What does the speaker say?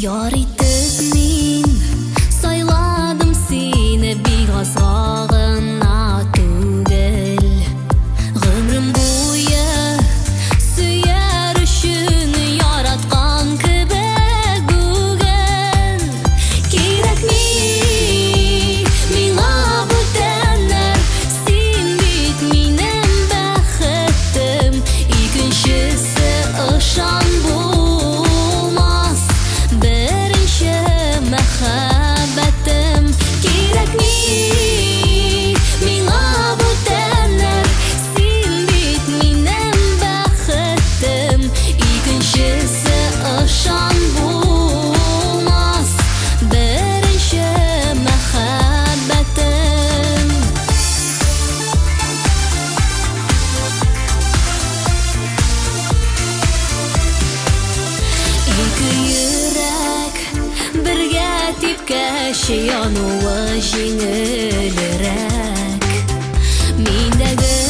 Yar itib min sayladım seni bir azgağına tugel. Gümrüm boyu süyer üçün yaratkan kibek bugün. Kirek mi mina bu tenler, sen bit minem bəxtim. İkinçisi ışan bulmaz, birinci məxəbbətim. Kirek mi mina bu tenler, sen bit minem bəxtim. İkinçisi ışan bulmaz, birinci məxəbbətim. İki yürek birge tepkeşi yanığı jеңілірек. Мендегі